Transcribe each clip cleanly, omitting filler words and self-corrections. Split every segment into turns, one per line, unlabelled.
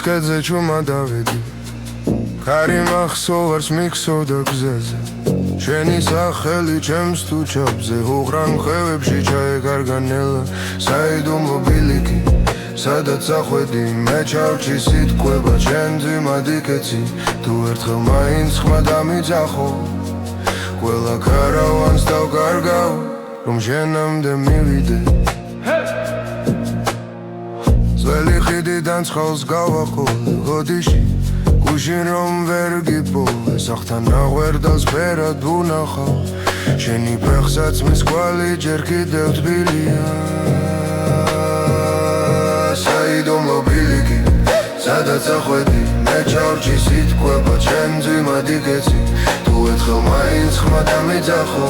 Скадзе чума დავედი ხარი მახსოვარს მიქსოვდა გზაზე შენი სახელი ჩემს თუ ჩაბზე უღრან ხევებში ჩაეკარგა ნელა საიდუმლო ბილიკი სადაც ახვედი მე ჩავჭი სიტყვება ჩემზე მადიკეცი თუ ერთხელ მაინც ხმა დამიძახო ყველა ქარავანს დავკარგავ რომ შენამდე მივიდე ძველი ხიდიდან ცხელს გავაყოლე გოდიში გუშინ რომ ვერ გიპოვე სახთან აღვერდავს ფერად ვუნახავ შენი ფეხსაც მის კვალი ჯერ კიდევ თბილია საიდუმლო ბილიკი სადაც ახვედი მე ჩავჭი სიტყვება ჩემზე მადიკეცი თუ ერთხელ მაინც ხმა დამიძახო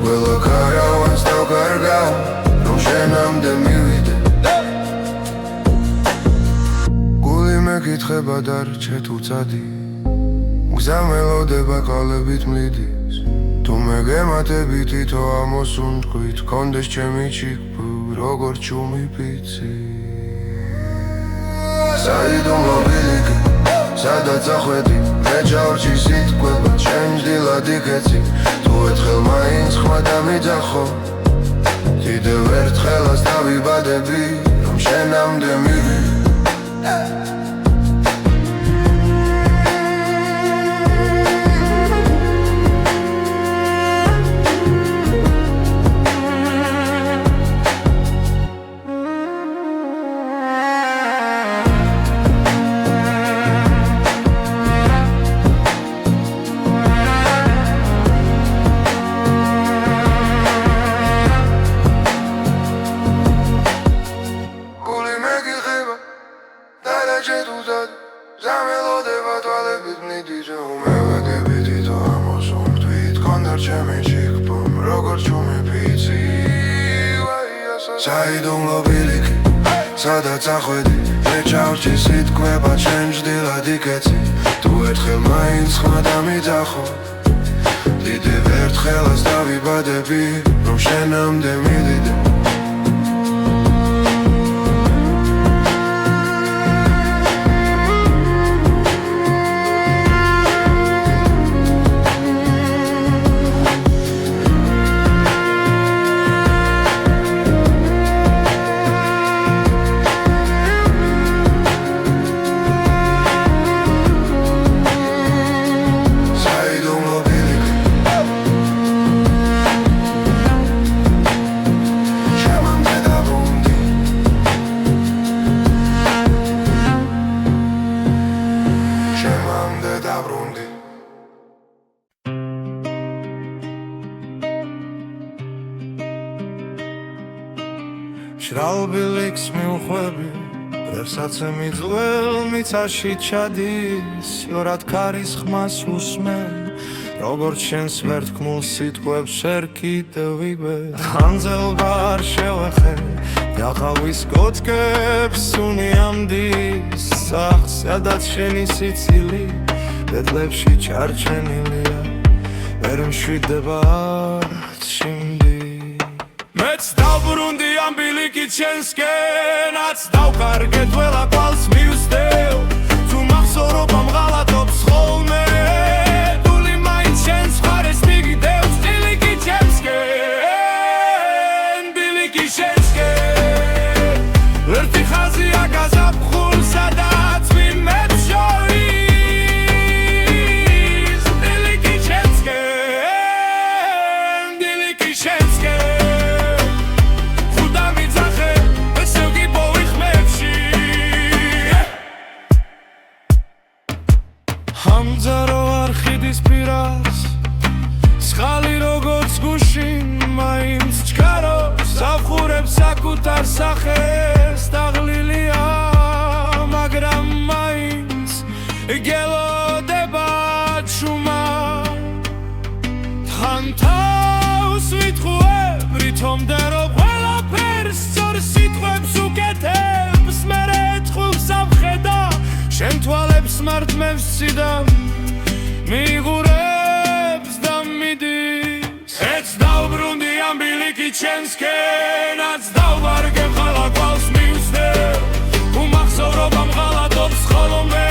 ყველა ქარავანს დავკარგავ რომ შენამდე მივიდე მეკითხება დარჩე თუ წადი გზა მელოდება ყალებით მლიდის თუ მე გემატები თითო ამოსუნთქვით კონდეს ჩემი ჩიქბ როგორ ჩუმი პიცი საიდუმლო ბილიკი სადაც ახვედი მე ჩავჭი სიტყვება ჩემს დილად იქეცი თუ ერთხელ მაინც ხმა დამიძახო კიდევ ერთხელაც დავიბადები რომ შენამდე მივიდე საიდუმლო ბილიკი სადაც ახვედი მე ჩავჭი სიტყვება ჩემს დილად იქეცი თუ ერთხელ მაინც ხმა დამიძახო კიდევ ერთხელაც დავიბადები რომ შენამდე მივიდე შრალბილიქს მივხვები რევსაცემი ძველ მიწაში ჩადის იორად ქარის ხმას უსმენ როგორც შენს ვერთქმულ სიტყვებს შენ კიდევ ვიგებ ხანძელბა არ შევეხე დაღავის კოწკებს უნიამდის სახლს სადაც შენი სიცილი ბედლებში ჩარჩენილია ვერ მშვიდება არც შიმდი მეც დავბრუნდი ამ ბილიკით შენსკენაც დავკარგე თველა კვალს მივსდევ თუ მახსოვრობა მღალატობს ხოლმე დული მაინც შენს მხარეს მიგდევს ბილიკით შენსკენ ბილიკით შენსკენ ერთი ხაზია გაზაფხულ სადაც ვიმეც შორის ბილიკით შენსკენ ბილიკით შენსკენ ამძარო არხიდის პირას სხალი როგორც გუშინ მაინც ჩქარობს ავხურებს საკუთარ სახეს დაღლილია მაგრამ მაინც გელოდება ჩუმა
მან თავს ვითხოვებრი თომდერო ყველაფერს სწორ სიტყვებს უკეთებს მერე ეთქულს ამხედა შენ თვალებს მართმევს სიდამ მიიღურებს და მიდის ეც დავბრუნდი ამ ბილიკი ჩემსკენაც დავვარგებ ხალა გვალს მივსდევ უმახსოვრობამ ღალატობს ხოლმე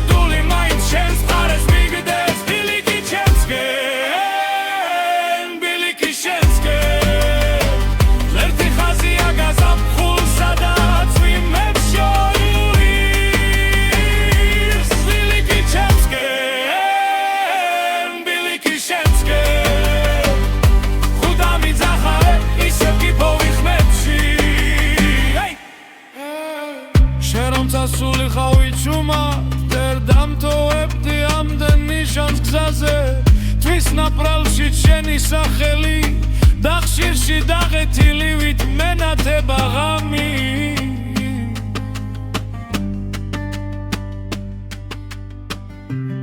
დული მაინც შენს მხარეს მიგდეს ბილიკი ჩემსკენ ბილიკი შენსკენ ღერთი ხაზია გაზაფხულსა და წვიმებს შორიურს ბილიკი ჩემსკენ ბილიკი შენსკენ ხუდა მიძახარე ისევ გიპოვი ხმებში შენ წასული ხავი ჩუმა დერ დამტოვებდი ამდენ ნიშანს გზაზე თვის ნაპრალში შენი სახელი და ხშირში დაღეთილი ვით მენათება ღამი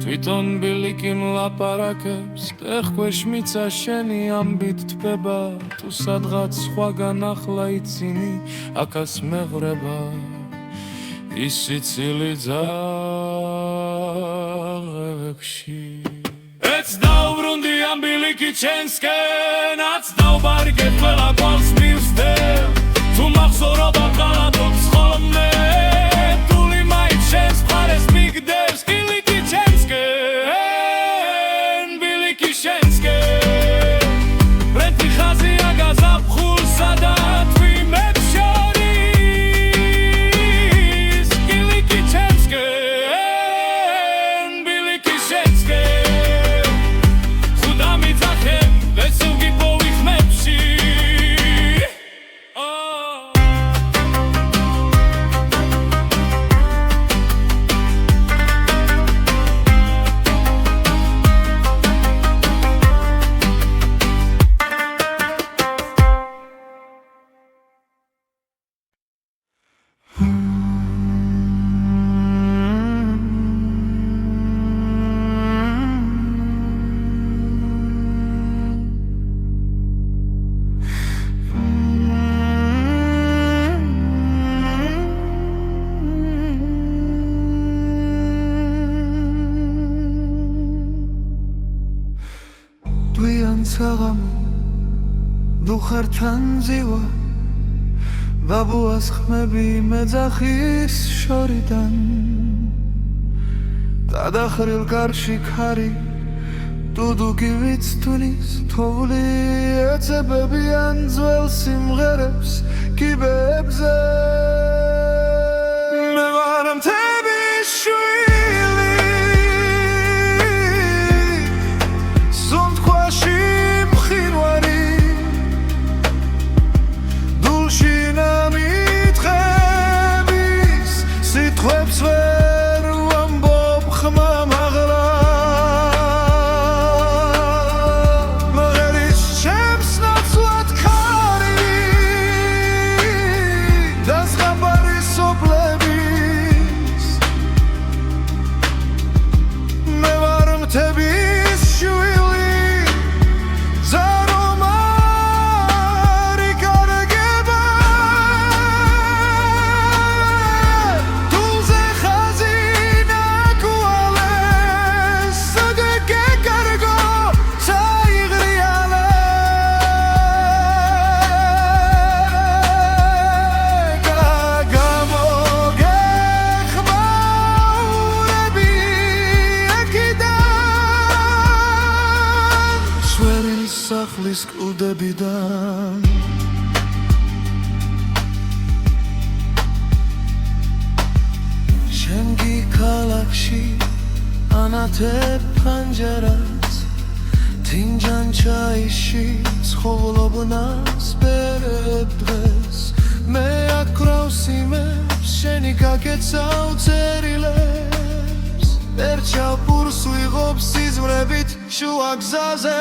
თვითონ ბილიკი მლაპარაკებს ტეხქვეშ მიცა შენი ამბით თბება თუ სადღაც სხვაგან ახლა იცინი აქაც მეღრება ის სიცილი ძაღლებში ეც დავბრუნდი ამ ბილიკი ჩემსკენაც დავბარგებ ყველა გვალს მივსდევ თუ მახსოვრობამ ღალატობს ხოლმე დული მაინც შენს მხარეს მიგდებს ბილიკი ჩემსკენ ბილიკი შენსკენ ღერთი ხაზია გაზაფხულსა და თვიმებს შორის ბილიკი ჩემსკენ ბილიკი შენსკენ ხუდა მიძახებ ვესევ გიპოვი ხმებში
დუხართან ზივა ბაბუას ხმები მეძახის შორიდან დადახრილ კარში ქარი დუდუგი ვიცთვლის თოვლი ეცებებიან ძველ სიმღერებს კიბებზე მე ვარ მთების შვილი სუნთქვაში მყინვარი შინამიტყების სიტყვებს ვერ ვამბობ ხმამ აღლა მღერის ჩემს ნაცვლად ქარი და ზღაპარი სოფლების მე ვარ მთების შვილი სახლის კუდებიდან შენგი ქალაქში ანათებ ფანჯარას თინჯან ჩაიში ცხოვრობნას ბერებ დღეს მე აკრავ სიმებს შენი გაკეცავ წერილებს ერჩავ პურს ვიღობ სიზმრებით შუა გზაზე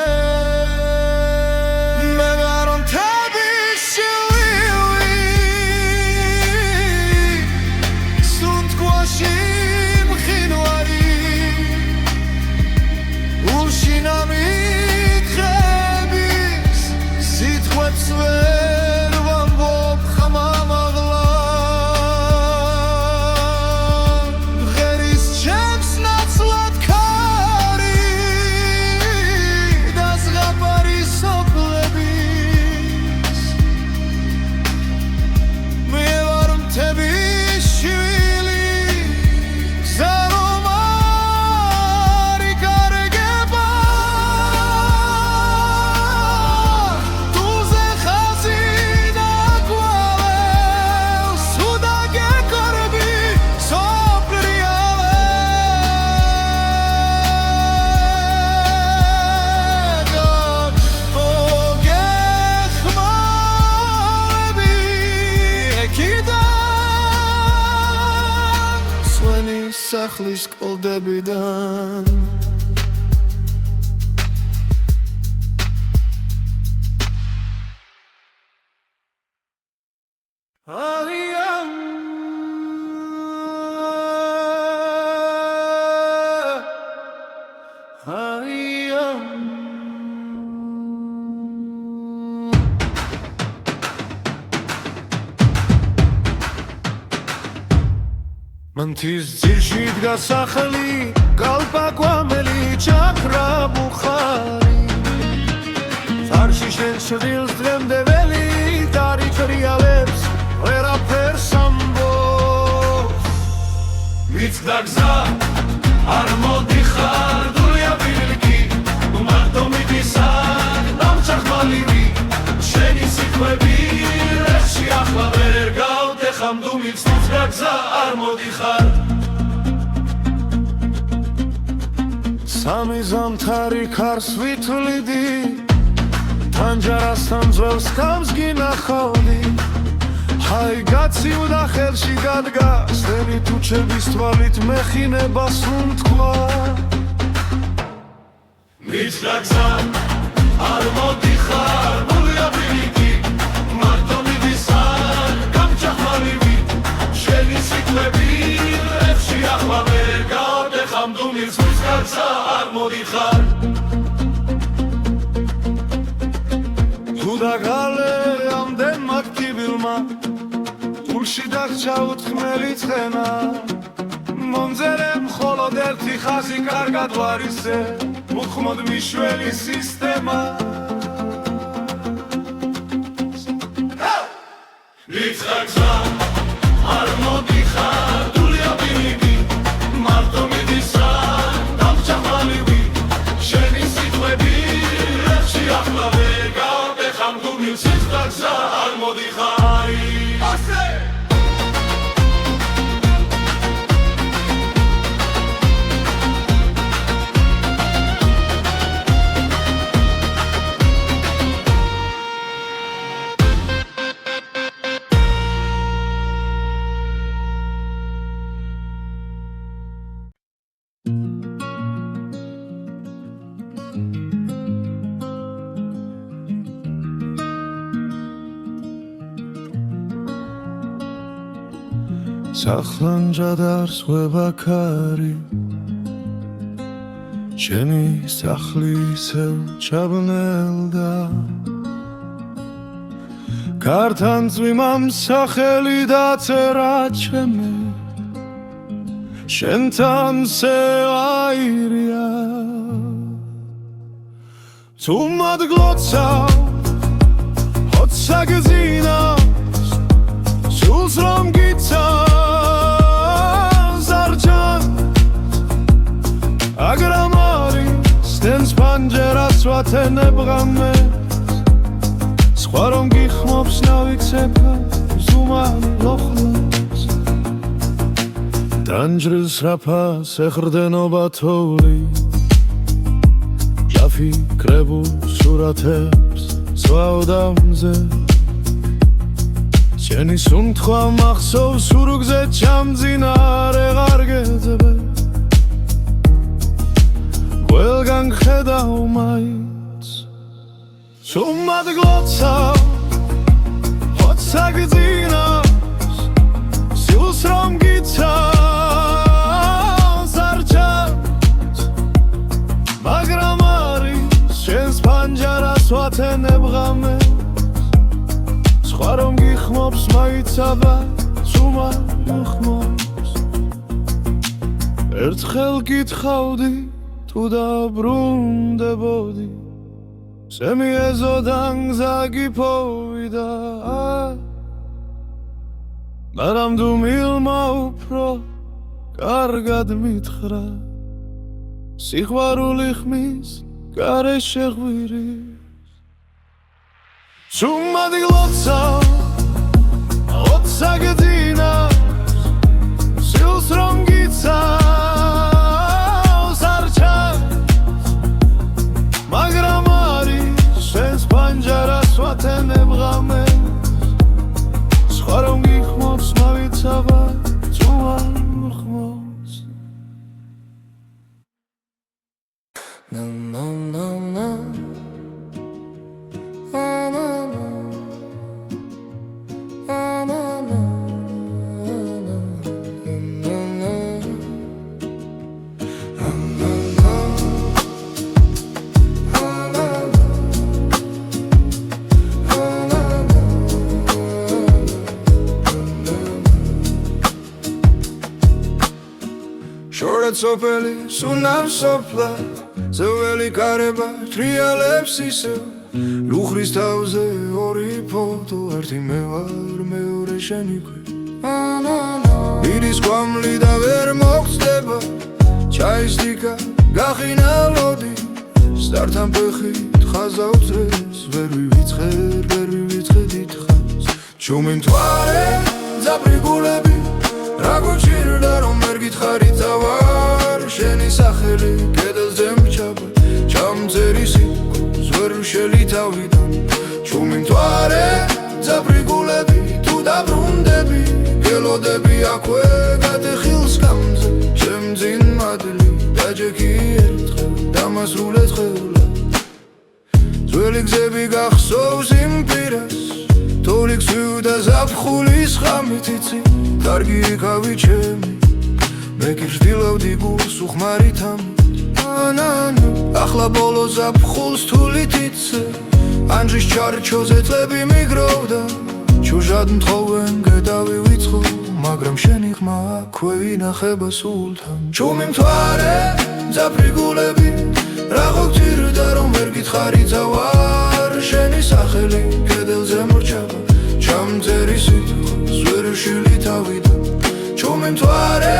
მე ვარ მთების შვილი სუნთქვაში მყინვარი ულშინამიტყე ვერ ვამბობ ხამამ აღლა ღერის ჩემს ნაცვლად ქარი და ზღაპარი სოფლების მე ვარ მთების შვილი გზა რომ არ იკარგება თუზე ხაზი დაგვალევს თუ დაგეკარები სოფლიალებ მოგეხმარები ეკიდან სვენი სახლის კოლდებიდან მანთის ძირში დგას სახლი კალპაკვამელი ჩაქრა ბუხარი წარში შენ შვილს დღემდე ველი დარიქრიალებს ვერაფერს ამბობს მიცდა გზა არ მოდიხარ დულია ბილიკი მარტო მიდისან დამჭახმალივი შენი სიტყვები რეხში ახლა ვერ გავდეხამ თუ მიცდა გზა არ მოდიხარ სამი ზამთარი ქარს ვითვლიდი თანჯარასთან ძველს კამს გინახავდი ჰაი გაცივდა ხელში გადგა სენი თუჩების თვალით მეხინებას უთქვა მიცდა გზა არ მოდიხარ დულია ბილიკი მარტო მიდისან გამჭახმალივი შენი სიტყვები რეხში ახლა ვერ გავდეხამ თუ მიცდა გზა არ მოდიხარ თუ დაგალე ამდენ მაქტიბილმა გულში დაგჭა უთქმელი ცხენა მომძერე მხოლოდ ერთი ხაზი კარგად ვარისე უხმოდ მიშველი სისტემა მიცდა გზა არ მოდიხარ დულია ბილიკი მარტო მიდისან დამჭახმალივი შენი სიტყვები რეხში ახლა ვერ გავდეხამ თუ მიცდა გზა არ მოდიხარ ასე სახლანჯადარს ვებაქარი შენი სახლი ისევ ჩაბნელდა კართან წვიმამ სახელი დაწერა ჩემი შენთან სევაირია თუ მადგლოცა ჰოცა გზინავს სულს რომ გიცა აგრამარი სტენს პანჯერას ვათენებღამეს სხვა რომ გიხმობს ნავიქცეფა ზუმანი ლოხლებს დანჯრს რაფას ეხრდენობა თოვლი ჯაფი კრებულ სურათებს სვავდამზე შენი სუნთქვა მახსოვს სურგზე ჩამძინარე ღარგეძებე ყველგან ხედავ მაინც თუ მადგლოცავ ჰოცა გძინავს სულს რომ გიცავს არ ჩანს მაგრამ არის შენს პანჯარას ვათენებ ღამეს სხვა რომ გიხმობს მაიცაბა ცუმა ხმობს ერთხელ გითხავდი თუ დაბრუნდებოდი სემიეზოდან გზა გიფოვიდა მაგრამ დუმილმა უფრო კარგად მითხრა სიყვარული ხმის გარეშე ღვირის სუმად გლოცავ ოცსა გძინავს სილს რომ გიცავს არ ჩანს მაგრამ არის შენს პანჯარას ვათენებ ღამეს სხვა რომ გიხმობს მავიცაბა ცუმა ხმობს
No, no, no, no. No, no, no. No, no, no. No, no, no. Short sopeli sunam sopla ზეველი კარება ტრიალებს ისევ ლუხრის თავზე ორი ფოტო ერთი მე ვარ მეორე შენი ქვი მიდის კვამლი და ვერ მოგწდება ჩაის დიკა გახინა ლოდი სტართან ფეხით ხაზა უწრეს ვერ ვივიწყე დიდხანს ჩუმი მთვარე ძაბრი გულები რა გუჭირდა რომ ვერ გითხარი წავარ შენი სახელი კედელზე მრჩება ჩამწერი სიტყვას ვერ ვშელი თავიდან ჩუმი მთვარე ძაბრი გულები თუ დაბრუნდები გელოდები აქვე გადეხილს გამზე ჩემ ძინ მადლი დაჯექი ერთხელ დამასრულე ცხელა ძველი გზები გახსოვს იმ პირას თოლიks ვიუდა ზაფხულის ხამით იცი კარგი იქავი ჩემი მე გიждილავდი გულს უხმარით ამით ახლა ბოლო ზაფხულს თულით იცე ანჯის ჩარჩოზე წლები მიგროვდა ჩუჟად მთხოვენ გედავი ვიწყო მაგრამ შენი ხმა აქვე ვინახება სულთან ჩუმი მთვარე ძაფრი გულები რა გოგჭირდა რომ ვერ გითხარი წავარ შენი სახელი კედელზე მრჩება ჩამწერი სიტყვას ვერ ვშილი თავიდან ჩუმი მთვარე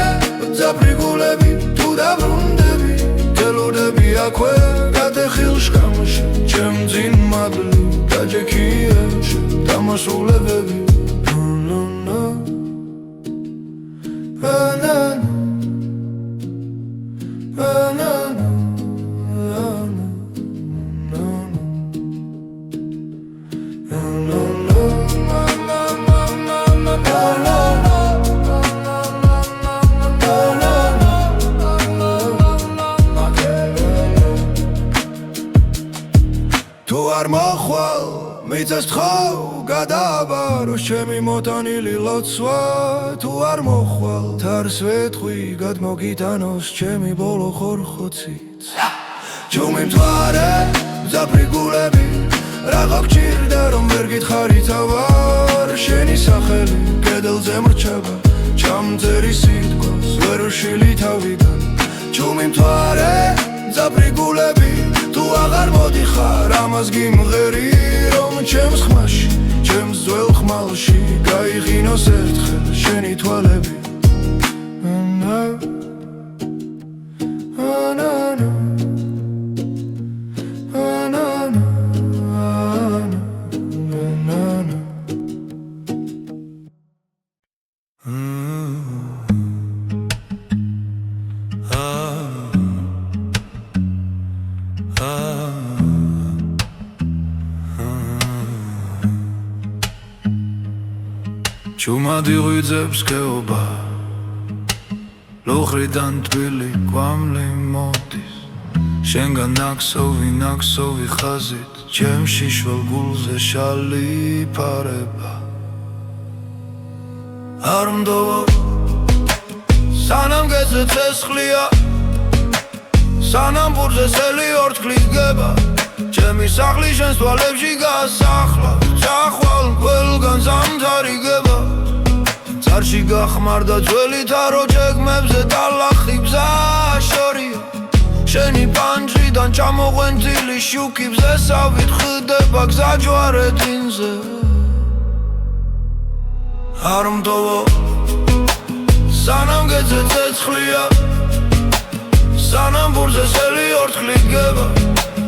ძაფრი გულები თუ დაბრუნდები გელოდები აქვე გადეხილ შკამში ჩემ ძინ მადლი დაჯექი ერთხელ დამასრულებები თუ არ მოხვალ მიწას თხოვ გადააბაროს ჩემი მოტანილი ლოცვა თუ არ მოხვალ თარს ვეთხვი გადმოგიტანოს ჩემი ბოლო ხორხოცით ჩუმი მთვარე ძაფრი გულები რა გოგჭირდა რომ ვერ გითხარი თავარ შენი სახელი კედელზე მრჩება ჩამწერი სიტყვას ვერ ვშილი თავიდან ჩუმი მთვარე ძაფრი გულები თუ აღარ მოდიხარ ამას გიმღერი რომ ჩემს ხმაში ჩემს ძველ ხმალში გაიღინოს ერთხელ შენი თვალები ჩუმადი ღვიძებს გეობა ლუხრიდან თბილი კვამლი მოდის შენგან ნაქსოვი ხაზით ჩემ შიშველ გულზე შალი ფარება არ მდოვო სანამ გეძე ცესხლია სანამ ბურზე სელი ორთქლი გება ჩემი სახლი შენს თვალებში გასახლა ჩახვალ ყველგან ზამთარიგება წარში გახმარდა ძველი თარო ჯეგმებზე ტალახი ბზა შორია შენი პანჯრიდან ჩამოყვენილი შუქიბზე სავით ხდება გზა ჯვარედინზე არ მდოვო სანამ გეძე ცეცხლია სანამ ბურზე სელი ორთქლი გება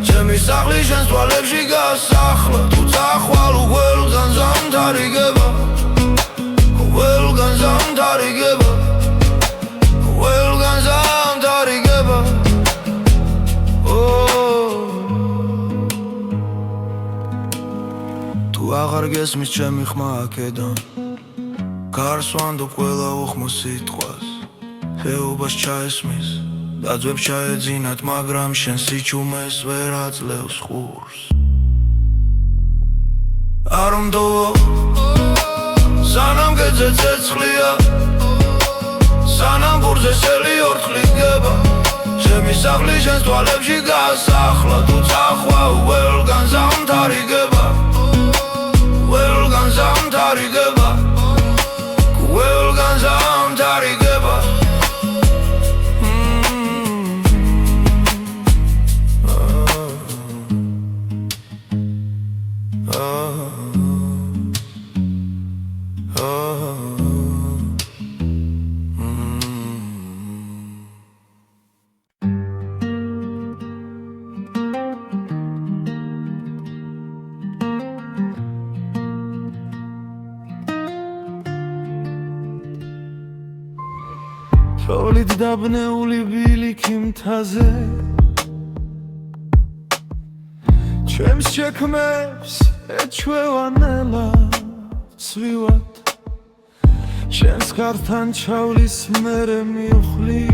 ჩემი სახლი შენს თვალებში გასახლა თუ წახვალ ყველგან ზამთარიგება ყველგან ზამთარიგება ყველგან ზამთარიგება თუ აღარ გესმის ჩემი ხმა აქედან გარს ვანდობ ყველა უხმო სიტყვას ხეობას ჩაესმის დაძვებს ჩაეძინათ მაგრამ შენ სიჩუმეს ვერ აძლევს ხურს არ მდოვო სანამ გეძე ცეცხლია სანამ ბურზე სელი ორთქლი გება ჩემი სახლი შენს თვალებში გასახლა თუ წახვალ ყველგან ზამთარიგება ყველგან ზამთარიგება ყველგან ზამთარიგება
თოვლით დაბნეული ბილიქი მთაზე ჩემს შექმებს ეჩვევანელა ცვივად შენს ხართან ჩავლის მერე მივხლი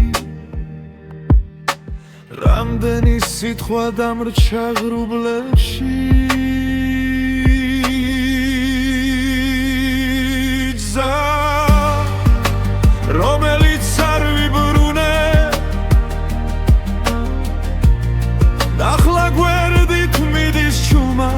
რამდენი სიტყვა დამრჩა ღრუბლებში გზა რომელიც არ ვიბრუნე ნახლა გვერდით მიდის ჩუმა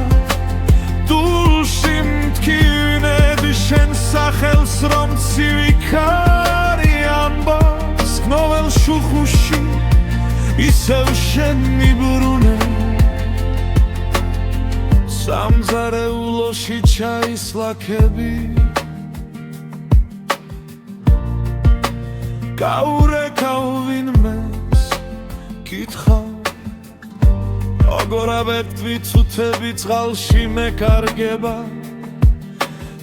დულში მткиვნედი შენ სახელს რომ ცივი ქარი ამბობს გნოველ შუხუში ისევ შენ მიბრუნე სამზარეულოში ჩაისლა ქები გაურეკავ ვინმეს კითხავ როგორ აბერტვი ცუთები წყალში მეკარგება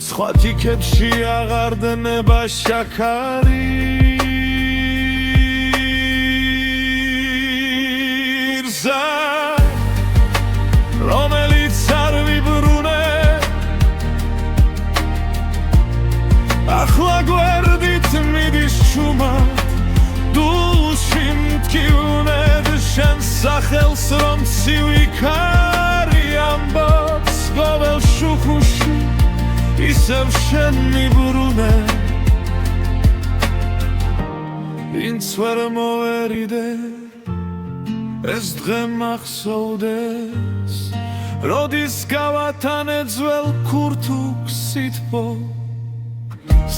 სხვა თიქებში აღარ დნება შაქარი გზა რომელიც არ ვიბრუნე ახლა გვერდით მიდის ჩუმა დულში მткиვნედ შენ სახელს რომ ცივი ქარი ამბობს გოველ შუხუში ისევ შენ მიბრუნე ვინც ვერ მოვერიდე ეს დღე მახსოვდეს როდის გავათანე ძველ ქურთუქ სითბო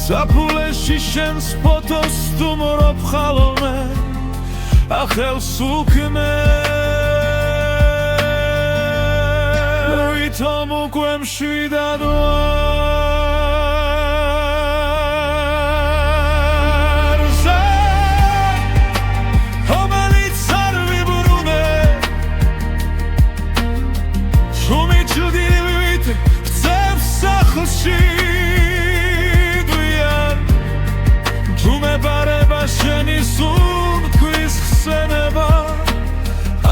საფულეში შენს ფოტოს სტუმრობ ხალომე ახელს უქმე ვითომ უკვე მშვიდად ვარ გზა რომელიც არ ვიბრუნე შუმი ჭდილივით ვწევს სახლში ბარება შენი სუნთქვის ხსენება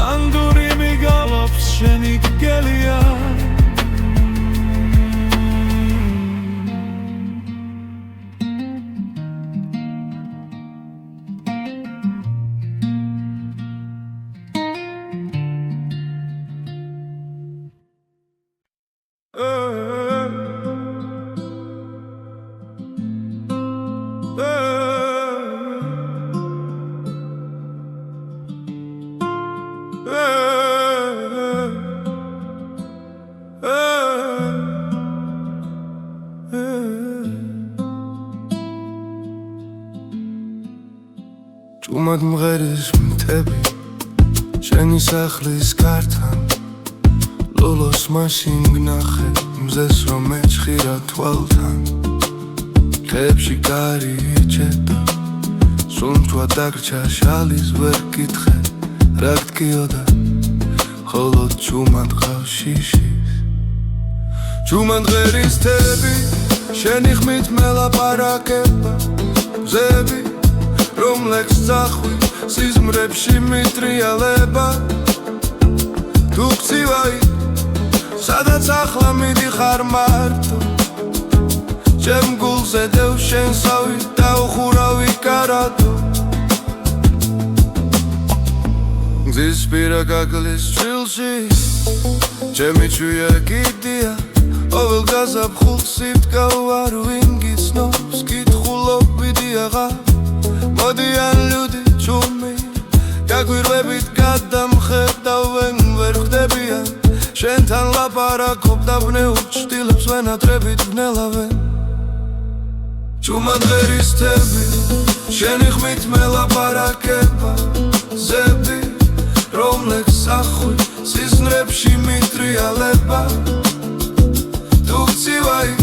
ანდური მიგალობს შენი გელია
Чумად მღერის მთები შენი სახლის გართან ლოლოს მაშინ გნახე მზეს რომ მეჭხირა თვალთან ხებში კარი იჭედა სუნთვა დაგრჩა შალის ვერ კითხე რა გტკიოდა ხოლო ჩუმად ყავს შიშის ჩუმად მღერის მთები შენი ხმით მელაპარაკება მზები რომ ლექს წახვი სიზმრებში მიტრიალება თუ გცივაი სადაც ახლა მიდიხარ მარტო ჩემ გულზე დევ შენსავი დაუხურავი კარადო გზის პირა გაგლის ჩილში ჩემი ჩუია კიდია ოվել გაზაფხულს იფდგავ არ ვინ გიცნობს კითხულობიდი აღარ მოდიან ლუდი ჩუმი გაგვირვებით გადამხედავენ ვერ ხდებიან შენთან ლაპარაკობ და ვნეულ ჭtilებს ვენატრებით ვნელავენ ჩუმად ღერის თები შენი ხმით მელაპარაკება ზები რომლექს სახვი სიზმრებში მიტრიალება თუ გცივაი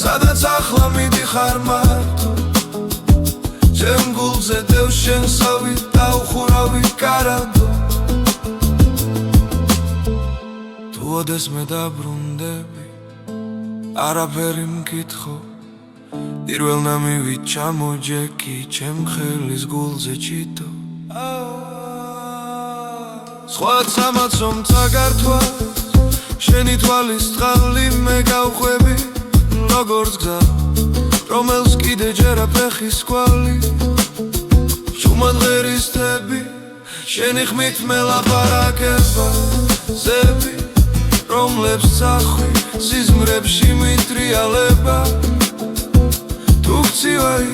სადაც ახლა მიდიხარ მარტო ჩემ გულზე დევ შენსავი დაუხურავი კარადო თუ ოდეს მე დაბრუნდები არაფერი მკითხო პირველ ნამივი ჩამოჯექი ჩემ ხელის გულზე ჩიტო სხვა სამაცომ წაგართვა შენი თვალის წყალი მე გავხვევი როგორც გზა რომელს კიდე ჯერა ფეხის კვალი ჩუმად ღერის თები შენი ხმით მელაპარაკება ზები რომლებს სახვი სიზმრებში მიტრიალება თუ გცივაი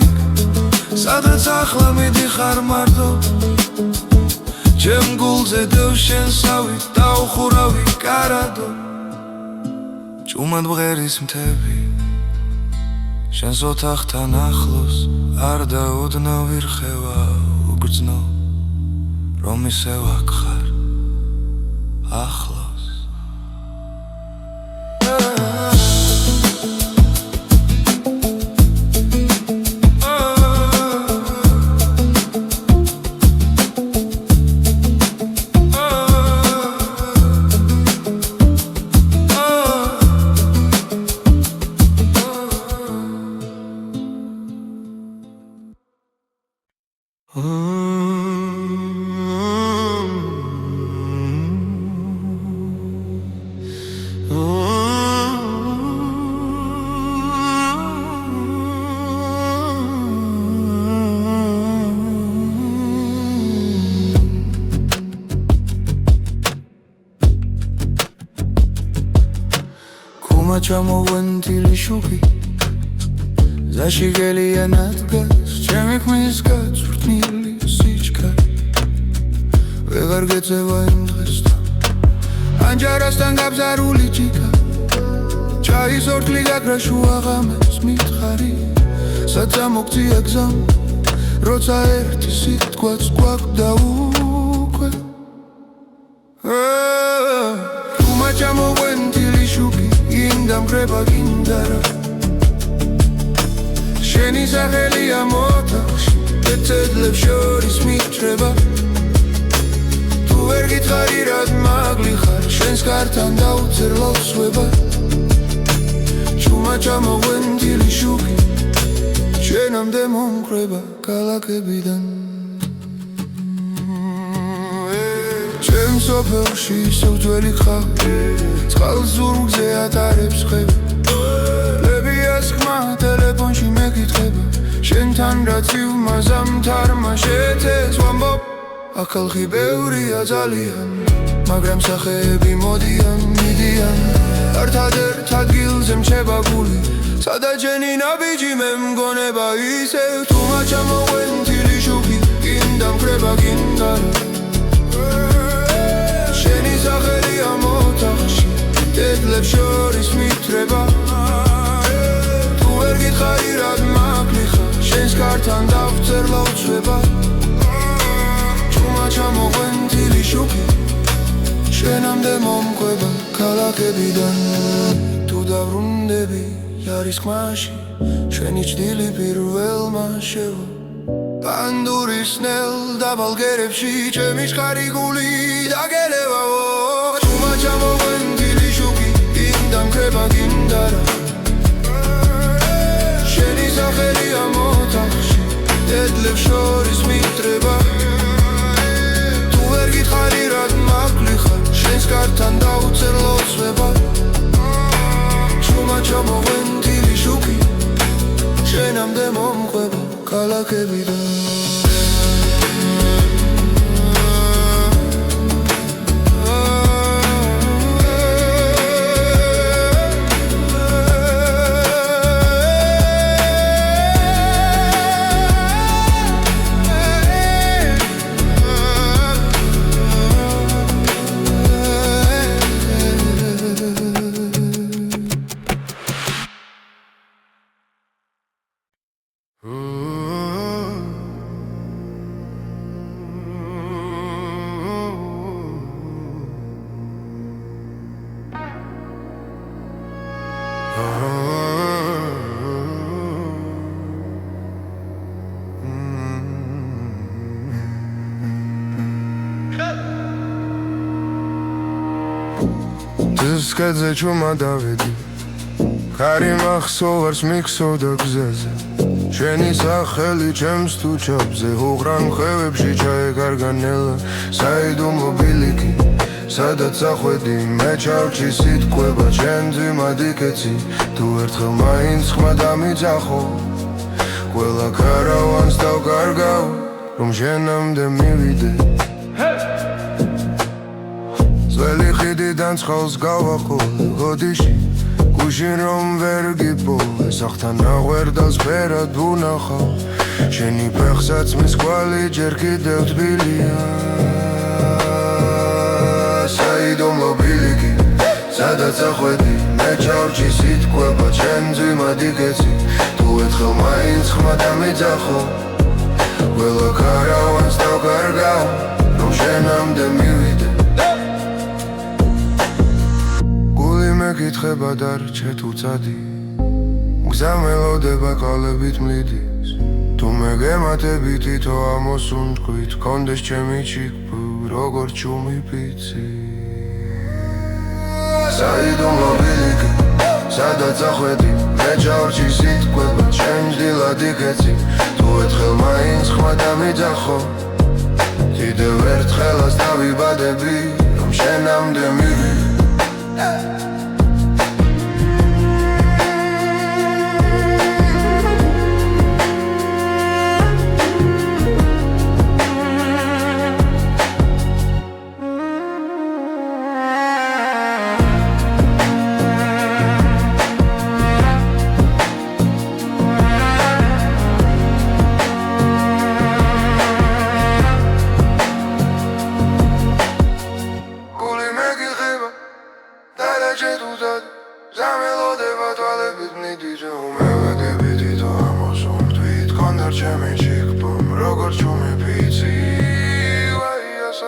სადაც ახლა მიდიხარ მარტო ჩემ გულზე დევ შენსავი დაუხურავი კარადო ჩუმად მღერის მთები შენს ოთახთან ახლოს არ დაუდნა ვირხევა უგრძნო რომ ისევ აქ ხარ ახლოს ჩამოვენდილი შუქი ზაში გელიანად გას ჩემი ხმის გაწვრთნილი სიჩქარე ვეღარ გეწევა იმ დღესთან ანჯარასთან გაბზარული ჭიქა ჩაის ორთლი გაქრა შუა ღამეს მითხარი საცა მოგწია გზამ როცა ერთი სიტყვაც გვაქვს უკვე თუმა ჩამოვენდილი შუქი ინდამგრება გინდარა შენი სახელია მოთახში ეცედლებს შორის მიჭრება თუ ვერ გითხარი რად მაგლი ხარ შენს კართან დაუწერ ლოცვება ჩუმა ჩამოვენდილი შუქი შენამდე მომკრება ქალაქებიდან ჩემ სოფელში ისევ ძველი ხავი წყალს ზურგზე ატარებს ხევი ლებიას ხმა ტელეფონში მეკითხება შენთან რაც ივმაზამთარმა შეცეს ვამბობ აქ ხალხი ბევრია ძალიან მაგრამ სახეები მოდიან მიდიან ერთადერთ ადგილზე მრჩება გული სადაც ჯენი ნაბიჯი მე მგონება ისევ თუმა ჩამოვენდილი შუქი გინდამკრება გინდარა შენი სახელია მოთახში დედლებს შორის მიტრება თუ ვერ გითხარი რად მაგლი ხარ შენს კართან დავწერ ლოცვება ჩამოყვენილი შუქი შენამდე მომყვება ქალაქებიდან თუ დავრუნდები იარისხმაში შენი ჭდილი პირველმა შევა პანდურის ნელ დაბალგერებში ჩემი შხარი გული დაგელევაო თუმა ჩამოყვენილი შუქი გინდა მქრება გინდარა შენი სახელია მოთახში დედლებს შორის მიტრება თუ ვერ გითხარი რად მაკლი ხარ შენს კართან დაუწერ ლოცვება თუმა ჩამოყვენილი შუქი შენამდე მომყვება ქალაქებიდან Скадзе чума დავედი ხარი მახსოვარს მიქსოდა გზაზე შენი სახელი ჩემს თუ ჩაბზე უღრან ხევებში ჩაეკარგანელა საიდუმლო ბილიკი სადაც ახვედი მე ჩავჭი სიტყვება ჩემ ძიმად იქეცი თუ ერთხელ მაინც ხმა დამიძახო ყველა ქარავანს დავკარგავ რომ შენამდე მივიდე ძველი ხიდიდან ცხელს გავახოლე გოდიში გუშინ რომ ვერ გიპოვე სახთან აღვერდალს ფერად ვუნახავ შენი ფეხსაცმლის კვალი ჯერ კიდევ თბილია საიდუმლო ბილიკი სადაც ახვედი მე ჩავჭი სიტყვება ჩემ ძიმად იქეცი თუ ერთხელ მაინც ხმა დამიძახო ყველა ქარავანს დავკარგავ რომ შენამდე მივიდე მეკითხება დარჩე თუ წადი გზა მელოდება ყალებით მლიდის თუ მე გემატები თითო ამოსუნთქვით კონდეს ჩემი ჩიქფ როგორ ჩუმი პიცი საიდუმლო ბილიკი სადაც ახვედი მე ჩავჭი სიტყვება ჩემ ჭდილად იქეცი თუ ერთხელ მაინც ხმა დამიძახო კიდევ ერთხელაც დავიბადები რომ შენამდე მივიდე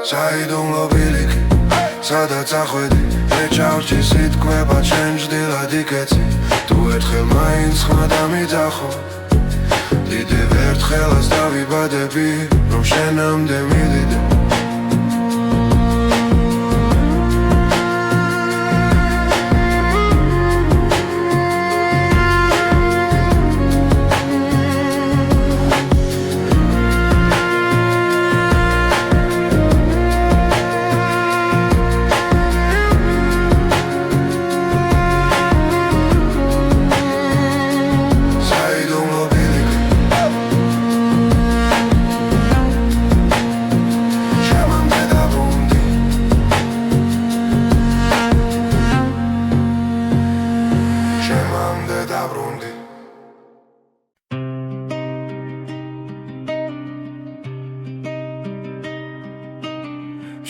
საიდუმლო ბილიკი სადაც ახვედი მე ჩავჭი სიტყვება ჩემ ჭდილად იქეცი თუ ერთხელ მაინც ხმა დამიძახო კიდევ ერთხელაც დავიბადები რომ შენამდე მივიდე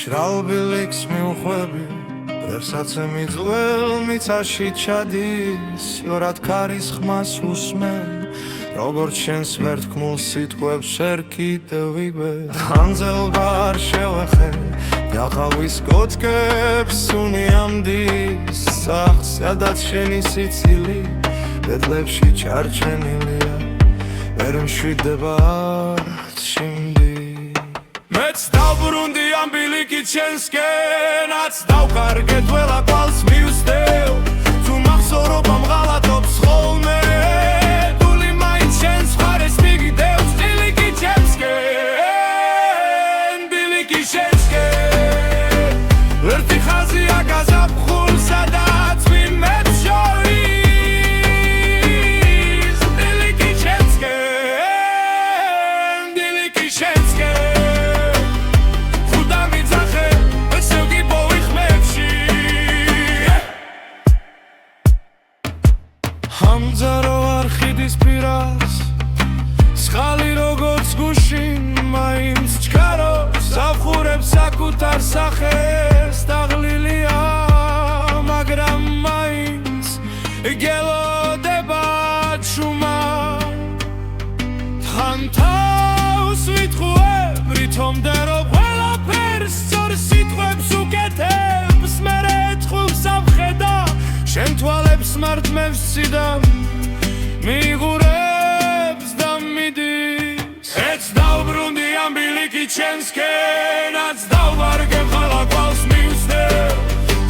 შრალბილიქს მივხვები რევსაცემი ძველ მიწაში ჩადის იორად ქარის ხმას უსმენ
როგორც შენს ვერთქმულ სიტყვებს შენ კიდევ ვიგვე ხანძელბა არ შევეხე გაყავის კოთკებს უნიამდის სახს სადაც შენი სიცილი ბედლებში ჩარჩენილია ვერ მშვიდება არც შიმდი მეც დავბრუნდი ამ ბილიკით შენსკენაც დავკარგეთ ყველა კვალს მივსდევ თუ მახსოვრობ ამ ღალატობს ხოლმე დული მაინც შენს მხარეს მიგდევს ბილიკით შენსკენ ბილიკით შენსკენ ერთი ხაზია გაზაფხულ სადაც ვინმეც შორის ბილიკით შენსკენ ბილიკით შენსკენ ხუდა მიძახე ესე ვგიპოვი ხმებში ამძარო არხიდის პირას სხალი როგორც გუშინ მაინც ჩქარობს ავხურებს საკუთარ სახეს დაღლილია მაგრამ მაინც გელოდება ჩუმა თან თავს ვითხოვებ რითომდე რომ ყველაფერს სწორ სიტყვებს უკეთებს მერე თხულს ამხედა შენ თვალებს მართმევს ციდან მიღურებს და მიდის ეც დავბრუნდი ამ ბილიკით შენსკენაც დავვარგებ ხალა კვალს მივსდევ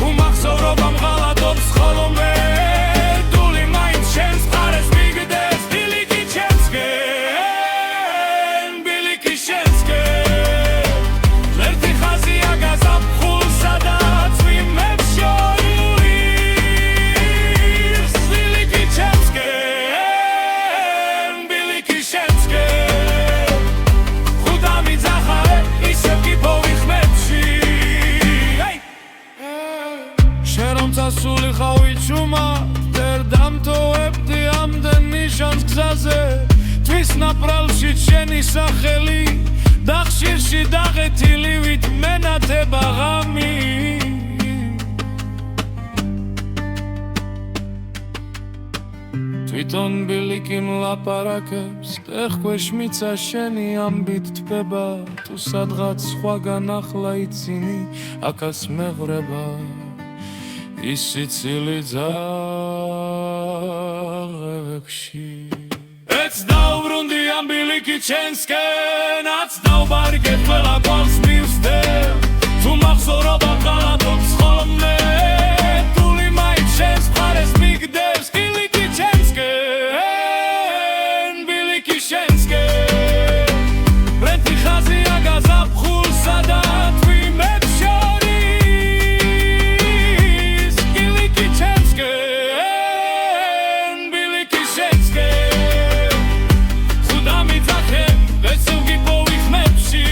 უმახსოვრობ ამ ღალატობს ხოლმე დული მაინც შენს მხარეს მიგდევს ბილიკით შენსკენ ბილიკით შენსკენ ერთი ხაზია გაზაფხულ სადაც ვინმეც შორის ბილიკით შენსკენ ბილიკით შენსკენ ხუდა მიძახე ისევ გიპოვი ხმებში შენ რომ წასული ხავი ჩუმა ვერ დამტოვებდი ამდენ ნიშანს გზაზე თვის ნაპრალში შენი სახელი და ხშირში დაღეთილი ვით მენათება ღამი თვითონ ბილიკი მლაპარაკებს ტეხქვეშ მიცა შენი ამბით თბება თუ სადღაც სხვაგან ახლა იცინი აქაც მეღვრება ის სიცილი ძაღლებში ეც დავბრუნდი ამ ბილიკით შენსკენაც დავბარგებ ყველა კვალს მივსდევ თუ მახსოვრობ ამ ღალატობს ხოლმე დული მაინც შენს მხარეს მიგდევს ბილიკით შენსკენ ბილიკით შენსკენ ერთი ხაზია გაზაფხულ სადაც ვინმეც შორის ბილიკით შენსკენ ბილიკით შენსკენ ხუდა მიძახე ესე ვგიპოვი ხმებში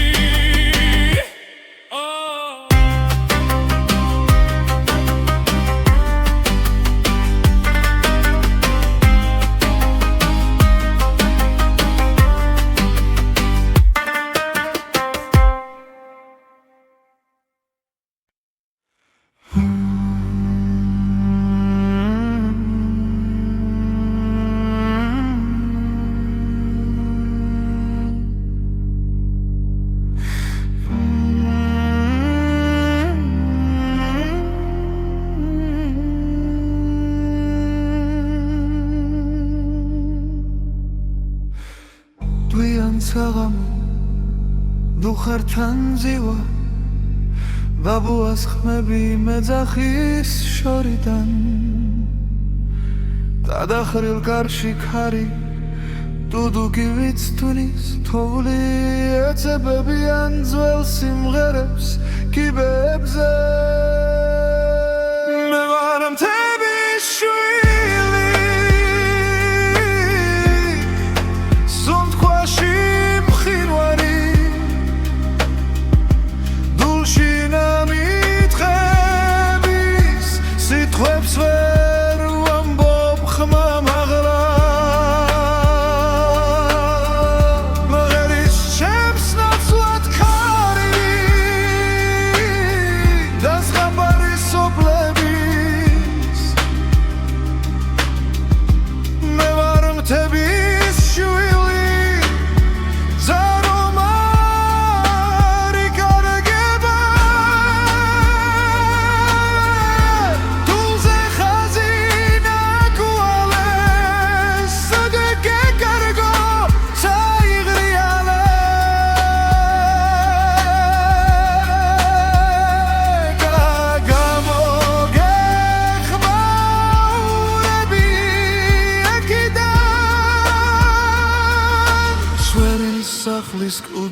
დუხართან ზივა ბაბუას ხმები მეძახის შორიდან დადახრილ კარში ქარი დუდუგი ვიცთვლის თოვლი ეცებებიან ძველ სიმღერებს კიბებზე მე ვარ მთების შვილი სუნთქვაში მყინვარი დულში ნამიტყების სიტყვებს ვერ ვამბობ ხმა მაღლა მღერის ჩემს ნაცვლად ქარი და ზღაპარი სოფლების მე ვარ მთების შვილი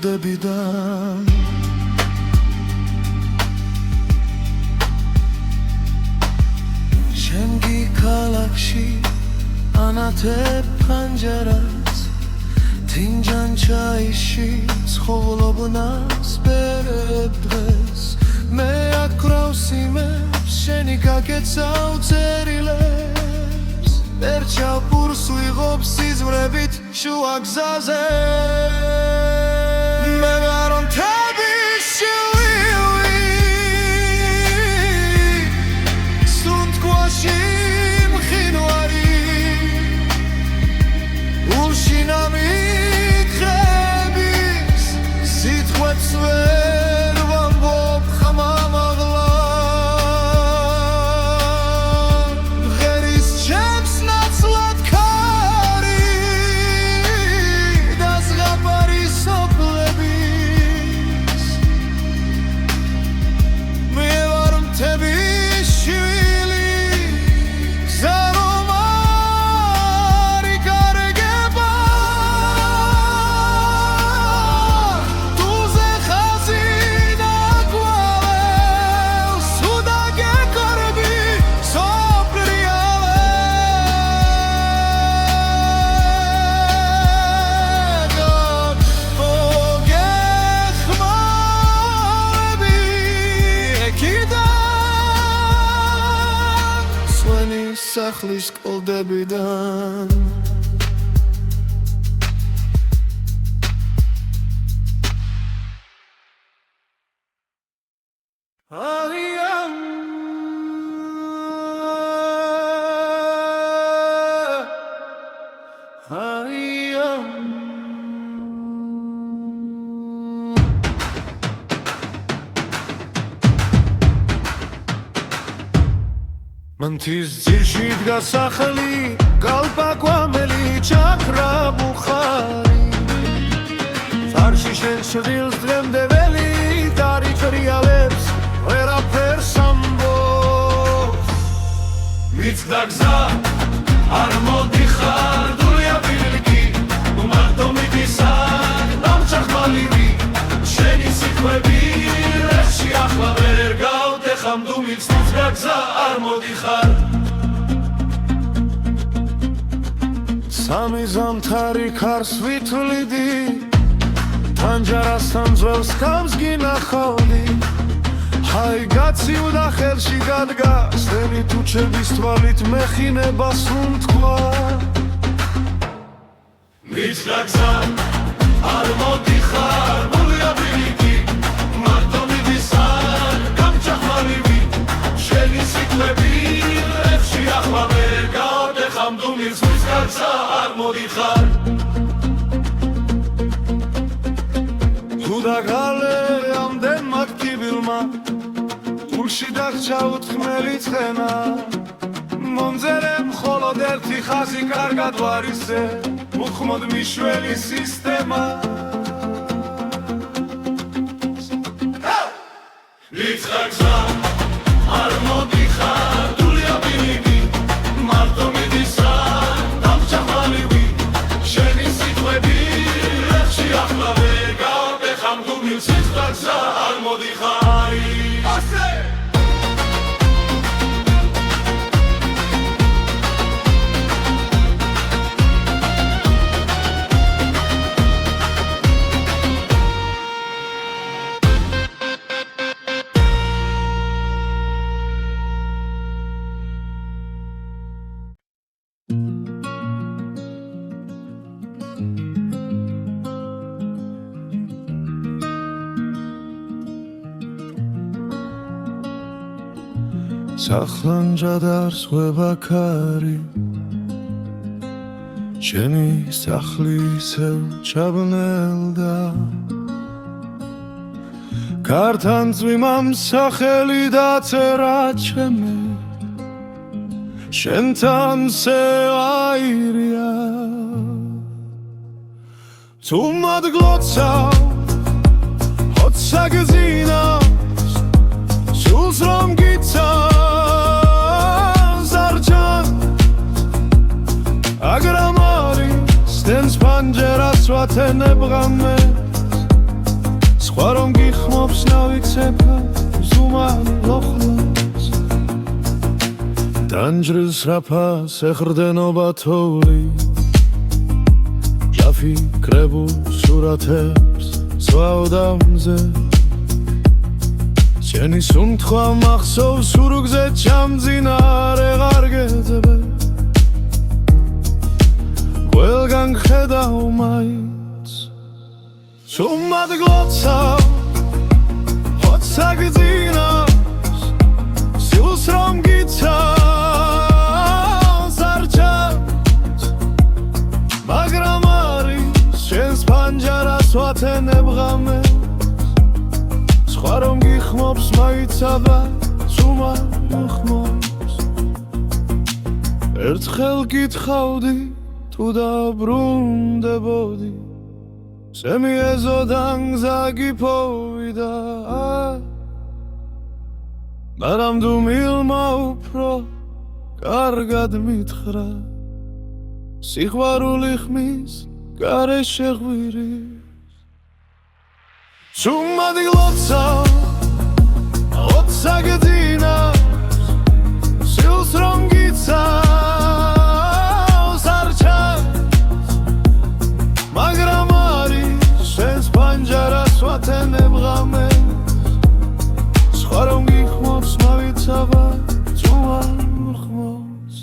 კლდებიდან შენგი ქალაქში ანათებ ფანჯარას თინჯან ჩაიში ცხოვრობნას ბერებ დღეს მე აკრავს იმებს შენი გაგეცავ წერილებს ვერ ჩავპურს ვიღობ სიზმრებით შუა გზაზე მე ვარ მთები შილივი სუნთქვაში მყინვარი ულშინამიტყების სიტყვებს ვერ ვამბობ ხმამაღლა ღერის ჩემს ნაცვლად ქარი და ზღაპარი სოფლების მე ვარ მთები შვილი გზა რომ არ იკარგება თუზე ხაზი ნაგვავებს უდაგეკორები სოფლიავებს მოგეხმარები ეკიდან სვენი სახლის კლდებიდან მანთის ძირში დგა სახლი გალპაკვამელი ჩაქრა ბუხარი წარში შენ შვილს დღემდე ველი დარიჭრიალებს ვერაფერს ამბობს
მიწდა გზა არ მოდიხარ დულია ბილიკი მარტო მიდისარ დამჭახმალივი შენი სიტყვები რეხში ახლა ვერ გავდეხამ დუმილს მიწდა გზა არ მოდიხარ
სამი ზამთარი ქარს ვითვლიდი ფანჯარასთან ძველს ქავს გინახავდი ჰაი გაციუდა ხელში გადგა სენი თუჩების თვალით მეხინებას უთქვა
მიწდა გზა არ მოდიხარ დულია ბილიკი მარტო მიდისარ დამჭახმალივი შენი სიტყვები რეხში ახლა ვერ გავდეხამ დუმილს მიწდა გზა არ მოდიხარ
თუდაგალე ამდენ მაქკიბილმა გულში დაღჭა უთხმელი ცხენა მომძერე მხოლოდ ერთი ხაზი კარგად ვარისე უხმოდ მიშველი სისტემა
მიწდა გზა არ მოდიხარ დულია ბილიკი მარტო მიდისარ დამჭახმალივი შენი სიტყვები რეხში ახლა ვერ გავდეხამ დუმილს მიწდა გზა არ მოდიხარ ასე
სახლანჯადარს ვებაქარი შენი სახლი ისევ ჩაბნელდა კართან წვიმამ სახელი დაწერა ჩემი შენთან სევაირია თუ მადგლოცავ ჰოცა გზინავს სულს რომ გიცავს არჩან აგრამარი სტენს ფანჯერას ვათენებ ღამეს სხვა რომ გიხმობს ნავიქცეფა ზუმან ლოხლოს დანჯრილს რაფას ეხრდენობა თოვლი გაფიქრებულ სურათებს სვავდამზე შენი სუნთქვა მახსოვს სურგზე ჩამძინარე ღარგეძებე ყველგან ხედავ მაინც სუმად გლოცავ ხოცა გძინავს სილს რომ გიცავს არ ჩანს მაგრამ არის შენს პანჯარას ვათენებ ღამეს სხვა რომ გიხმობს მაიცაბა სუმად მოხმობს ერთხელ გითხავდი თუ დაბრუნდებოდი სემიეზოდან გზა გიფოვიდა მაგრამ დუმილმა უფრო კარგად მითხრა სიყვარული ხმის გარეშე ღვირის სუმად გლოცავ ხოცა გძინავს სილს რომ გიცავს არ ჩანს მაგრამ არის შენს პანჯარას ვათენებ ღამეს სხვა რომ გიხმობს მავიცაბა ზუმან ლოხლოს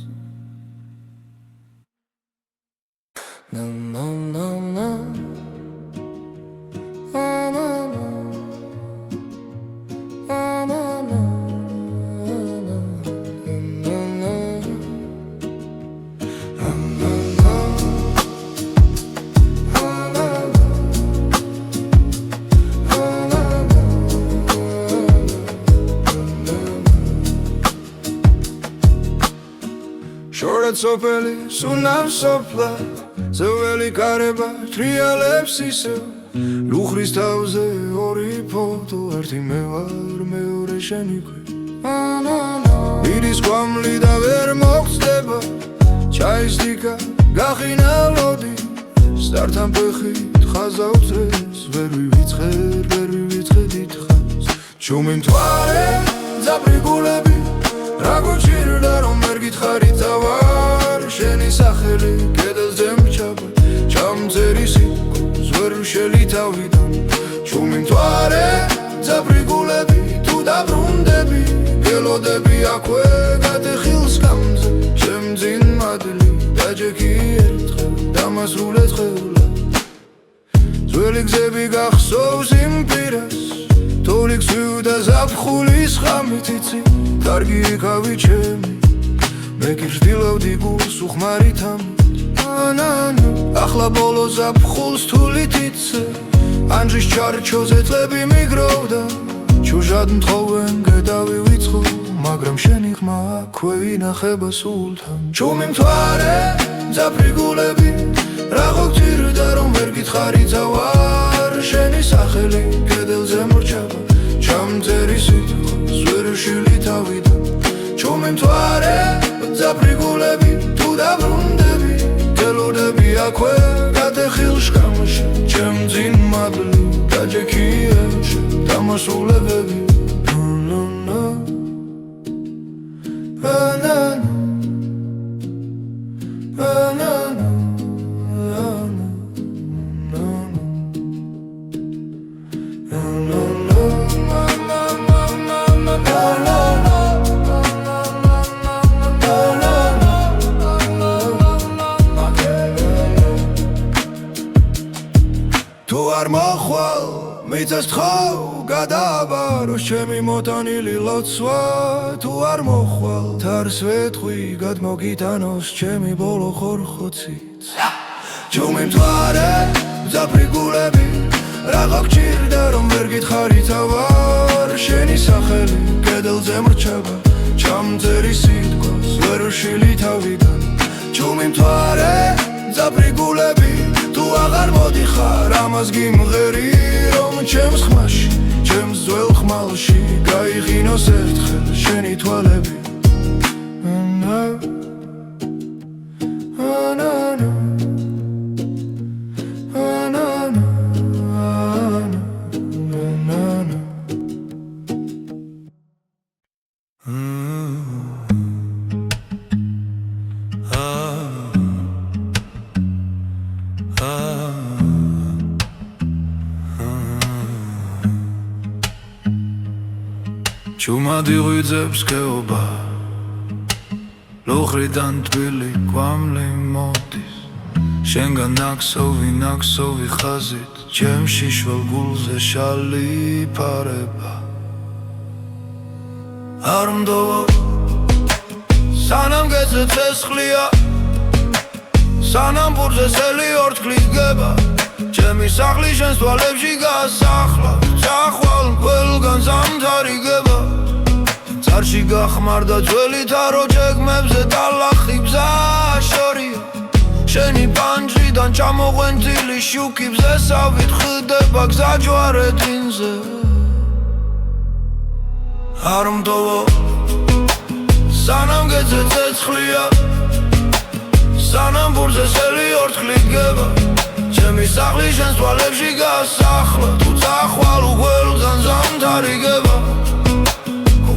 შორად სოფელი სუნავ სოფლა ზეველი კარება ტრიალებს ისევ ლუხრის თავზე ორი ფოტო ერთი მე ვარ მეორე შენი ქვი მიდის კვამლი და ვერ მოხდება ჩაის დიკა გახინა ლოდი სტართან ფეხით ხაზავწრეს ვერ ვივიწყე დიდხანს ჩუმი მთვარე ძაბრი გულები რა გუჭირდა რომ ვერ გითხარი წავარ შენი სახელი კედელზე მრჩება ჩამწერი სიტყვას ვერ შელი თავიდან ჩუმი მთვარე ძაბრი გულები თუ დაბრუნდები გელოდები აქვე გადეხილს გამზე შემძინ მადლი დაჯექი ერთხელ დამასრულეთ ხელა ძველი გზები გახსოვს იმ პირას თოლიks ვიუდა ზაფხულის ხამით იცი კარგი იქავი ჩემი მე გირდილავდი გულს უხმარით ამით ახლა ბოლო ზაფხულს თულით იცე ანჯის ჩარჩოზე წლები მიგროვდა ჩუჟად მთხოვენ გედავი ვიწყო მაგრამ შენი ხმა აქვე ვინახება სულთან ჩუმი მთვარე ძაფრი გულები რა გოგჭირდა რომ ვერ გითხარი წავარ შენი სახელი კედელზე მრჩება ჩამწერი სიტყვას ვერ შილი თავიდან ჩუმი მთვარე ძაფრი გულები თუ დაბრუნდები გელოდები აქვე გადეხილ შკამში ჩემძინ მადლი დაჯექი ევში დამასრულებები თუ არ მოხვალ მიწას თხოვ გადაბაროს ჩემი მოტანილი ლოცვა თუ არ მოხვალ თარს ვეთხვი გადმოგიტანოს ჩემი ბოლო ხორხოცით ჩუმი მთვარე ძაფრი გულები რა გოგჭირდა რომ ვერ გითხარი თავარ შენი სახელი კედელზე მრჩება ჩამწერი სიტყვას ვერ შილი თავიდან ჩუმი მთვარე ძაფრი გულები თუ აღარ მოდიხარ ამას გიმღერი რომ ჩემს ხმაში ჩემს ძველ ხმალში გაიღინოს ერთხელ შენი თვალები
ჩუმადი ღვიძებს ქეობა ლოხრიდან თბილი კვამლი მოდის შენგან ნაქსოვი ხაზით ჩემში შვალ გულზე შალი ფარება არ მდოვო სანამ გეძე ცეცხლია სანამ ბურზე სელი ორთქლით გება ჩემი სახლი შენს თვალებში გასახლა წახვალ ყველგან ზამთარი გება წარში გახმარდა ძველი თარო ჯეგმებზე ტალახი ბზა შორია შენი პანჯრიდან ჩამოღვენთილი შუქი ბზესავით ხდება გზა ჯვარედინზე არ მდოვო სანამ გეძე ცეცხლია სანამ ბურზე სელი ორთქლით გება ჩემი სახლი შენს თვალებში გასახლა თუ წახვალ ყველგან ზამთარი გება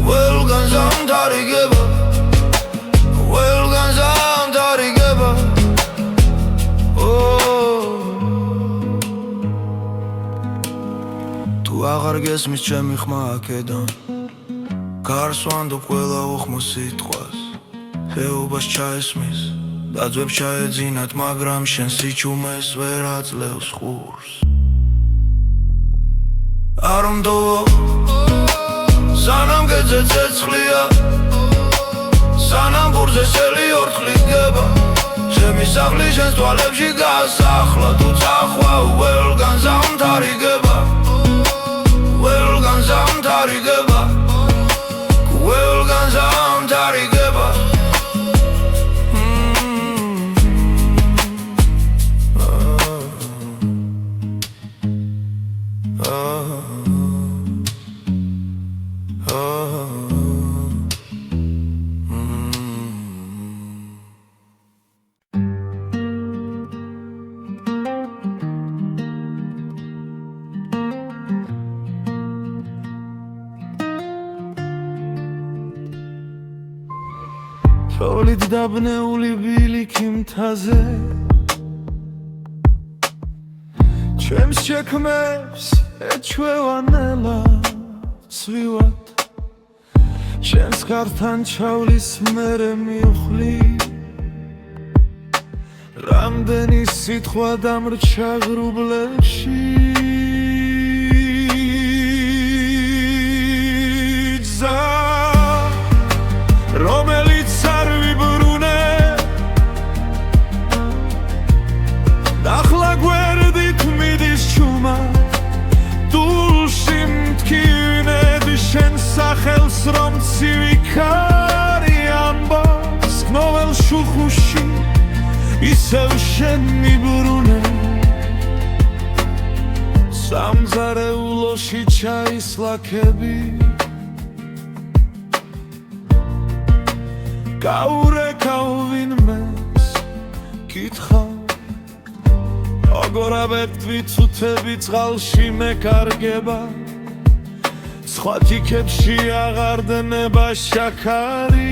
ყველგან ზამთარი გება ყველგან ზამთარი გება თუ აღარ გესმის ჩემი ხმა აქედან გარს ვანდობ ყველა უხმო სიტყვას ხეობას ჩაესმის დაძვებს ჩაეძინათ მაგრამ შენ სიჩუმეს ვერ აძლევს ხურს არ მდოვო სანამ გეძე ცეცხლია სანამ ბურზე სელი ორთქლით გება ჩემი სახლი შენს თვალებში გასახლა თუ წახვალ ყველგან ზამთარი გება ყველგან ზამთარი გება ყველგან ზამთარი გება თოვლით დაბნეული ბილიქი მთაზე ჩემს შექმებს ეჩვევანელა ცვივად შენს ხართან ჩავლის მერე მივხლი რამდენი სიტყვა დამრჩა ღრუბლებში რომელიც არ ვიბრუნე ახლა გვერდით მიდის ჩუმა დულში მტკივნედი შენ სახელს რომ ცივი ქარი ამბობს გნოველ შუხუში ისევ შენ მიბრუნე სამზარეულოში ჩაისლაქები გაურეკავ ვინმეს კითხავ როგორ აბერტვი ცუთები წყალში მეკარგება სხვა თიქებში აღარ დნება შაქარი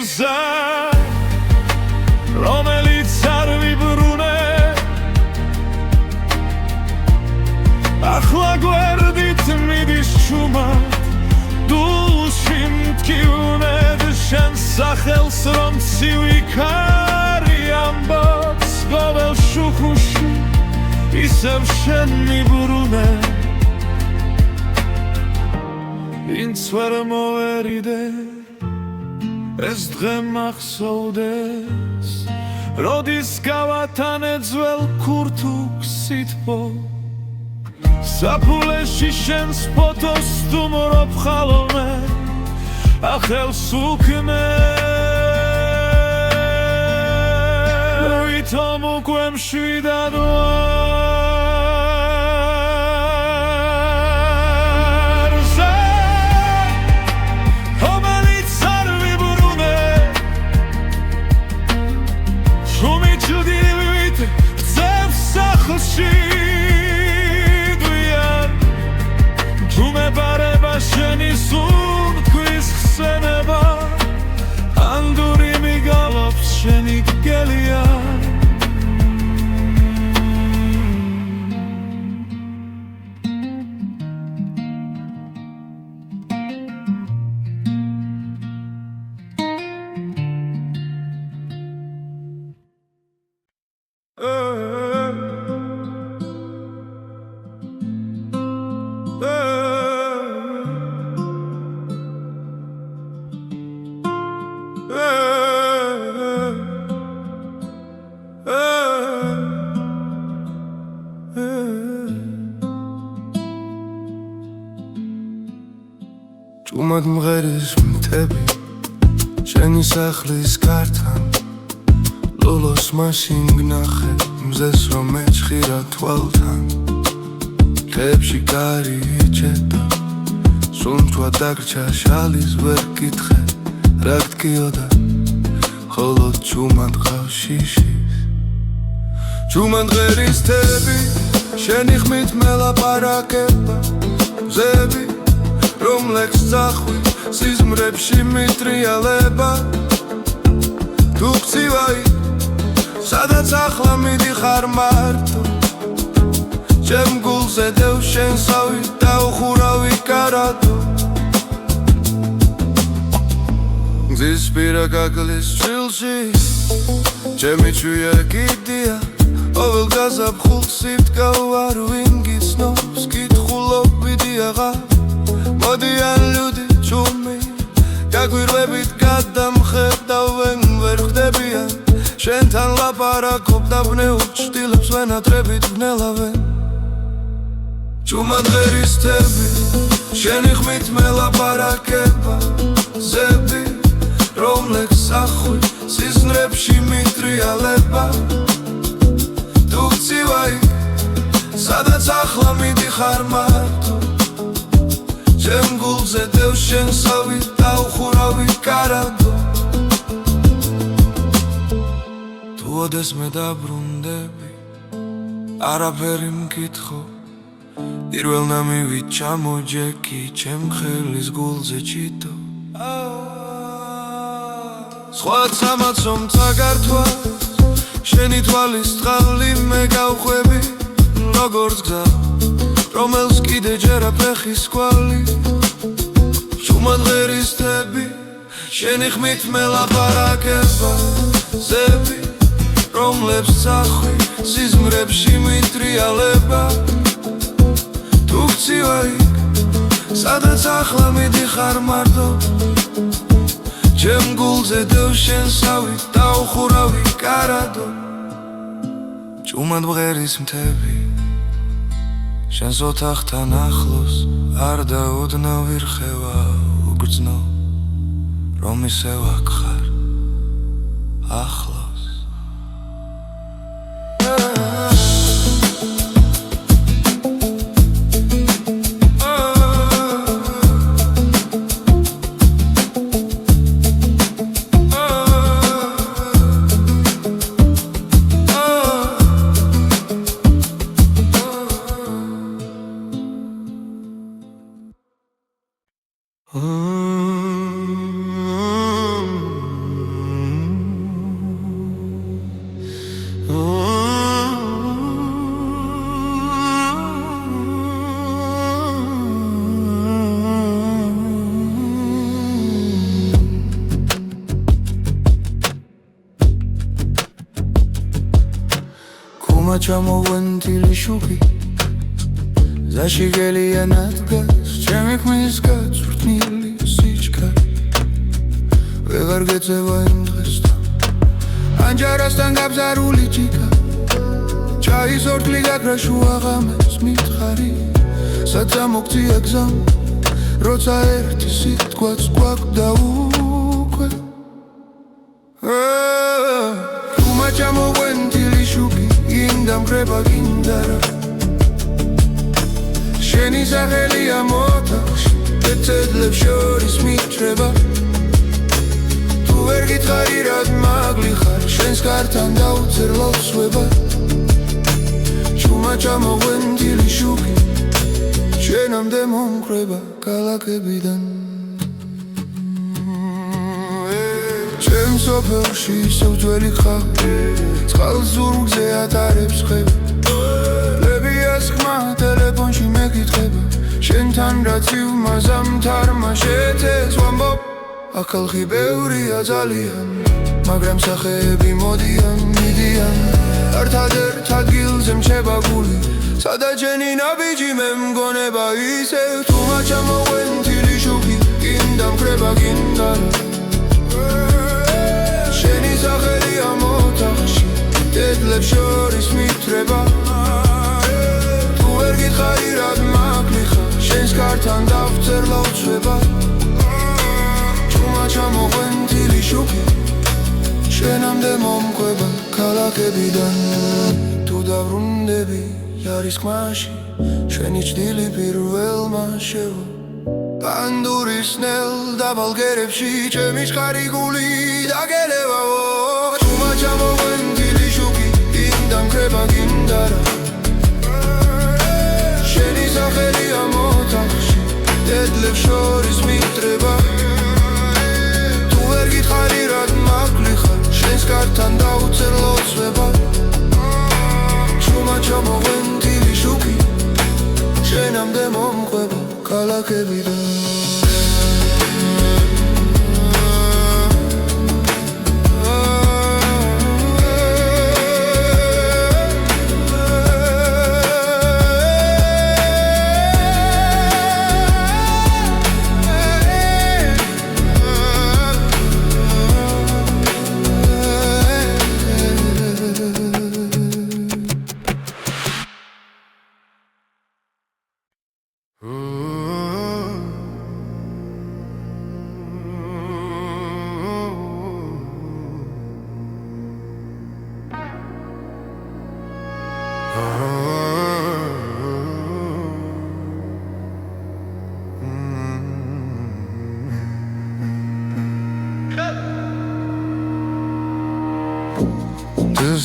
რზა რომელიც არ ვიბრუნე ახლა გვერდით მიდის ჩუმა დულში მტკივნედ შენ სახელს რომ ცივი ქარი ამბობს გოველ შუხუში ისევ შენ მიბრუნე ვინც ვერ მოვერიდე ეს დღე მახსოვდეს როდის გავათანე ძველ ქურთუქს სითბო საფულეში შენს ფოტოს სტუმრობ ხალხმე ახელს უკნე ვითომ უკვე მშვიდად ვარ ზე რომელიც არ ვიბრუნე შუმი ჭდილივით ძევს სახლში შენი სუნთქვის ხსენება ანდური მიგალობს შენი გელია
ჭუმად მღერის მთები შენი სახლის გართან ლოლოს მაშინ გნახე მზეს რომ მეჩხირა თვალთან ხებში კარი იჭედა სუნთქვა დაგრჩა შალის ვერ გითხე რა გტკიოდა ხოლო ჭუმად ყავს შიშის ჭუმად მღერის მთები შენი ხმით მელაპარაკება მზები რომლექს წახვი სიზმრებში მიტრიალება თუ გწივაი სადაც ახლა მიდიხარ მარტო ჩემ გულზე დევ შენსავი და უხურავი კარადო გზის პირა გაგლის ჩილში ჩემი ჩვია კიდია ოվել გაზაფხულს იფტკავ არ ვინ გიცნობს კითხულობიდი აღარ მოდიან ლუდი ჭუმი გაგვირვებით გადამხედავენ ვერ ხდებიან შენთან ლაპარაკობ და ბნეულ ჭtilებს ვენატრებით ვნელავენ ჭუმად ღერის თები შენი ხმით მელაპარაკება ზები რომლექს ახვი სიზმრებში მიტრიალება თუ გწივაი სადაც ახლა მიდიხარ მარტო ჩემ გულზე დევ შენსავი და უხურავი კარადო თუ ოდეს მე დაბრუნდები არაფერი მკითხო პირველ ნამივით ჩამოჯექი ჩემ ხელის გულზე ჩიტო სხვაც ამაცომ წაგართვას შენი თვალის წყალი მე გავხვევი როგორც გზა რომელს კიდე ჯერა ფეხის კვალი ჭუმად ღერის თები შენი ხმით მელაპარაკება ზები რომლებს წახვი სიზმრებში მიტრიალება თუ გწივაი სადაც ახლა მიდიხარ მარტო ჩემ გულზე დევ შენსავი და უხურავი კარადო ჭუმად მღერის მთები შენს ოთახთან ახლოს არ დაუდნავ ირხევა უგრძნო რომ ისევ აქ ხარ ახლოს ჩამოვენთილი შუქი ზაში გელიანად გას ჩემი ხმის გაწვრთნილი სიჩქარე ვეღარ გეწევა იმ დღესთან ანჯარასთან გაბზარული ჭიქა ჩაის ორთლი გაქრა შუა ღამეს მითხარი საცა მოგწია გზამ როცა ერთი სიტყვაც გვაქვს უკვე თუმა ჩამოვენთილი შუქი ინდამგრება გინდარა შენი სახელია მოთახში ეცედლებს შორის მიჩრება თუ ვერ გითხარი რად მაგლი ხარ შენს კართან დაუწერ ლოცვება ჭუმა ჩამოვენთილი შუქი შენამდე მომხრება ქალაქებიდან ჩემ სოფელში ისევ ძველი ხავი წყალს ზურგზე ატარებს ხები ლებიას ხმა ტელეფონში მეკითხება შენთან რაც ივმაზამთარმა შეცეს ვამბობ აქ ხალხი ბევრია ძალიან მაგრამ სახეები მოდიან მიდიან ერთადერთ ადგილზე მჩება გული სადა ჯენი ნაბიჯი მე მგონება ისევ თუმა ჩამოვენთილი შუქი გინდამქრება გინდარა შენი სახელია მოთახში დედლებს შორის მიტრება თუ ვერ გითხარი რად მაგლი ხარ შენს კართან დავწერ ლოცვება
შენამდე მომყვება ქალაქებიდან თუ დავრუნდები არის ხმაში ჩვენი ჭდილი პირველმა შევა პანდურის ნელ დაბალგერებში ჩემი შხარი გული დაგელევაო თუმა ჩამოგვენდილი შუქი გინდა მქრება გინდა რა შენი სახელია მოთახში დედლებს შორის მიტრება თუ ვერ გითხარი რად მაკლი ხარ შენს კართან დაუწერ ლოცვება თუმა ჩამოგვენდილი შუქი შენამდე მომყვება ქალაქებიდან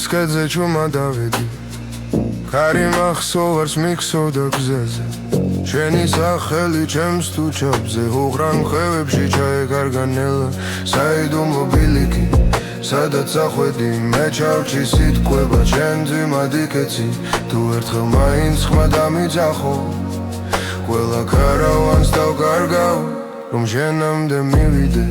Скадзе чума давиდი Кარი მახსოვარს მიქსოვდა გზაზე შენი სახელი ჩემს თუ ჩაბზე უღრან ხევებში ჩაეკარგა ნელა საიდუმლო ბილიკი სადაც ახვედი მე ჩავჭი სიტყვება ჩემ ძიმად იქეცი თუ ერთხელ მაინც ხმა დამიძახო ყველა ქარავანს დავკარგავ რომ შენამდე მივიდე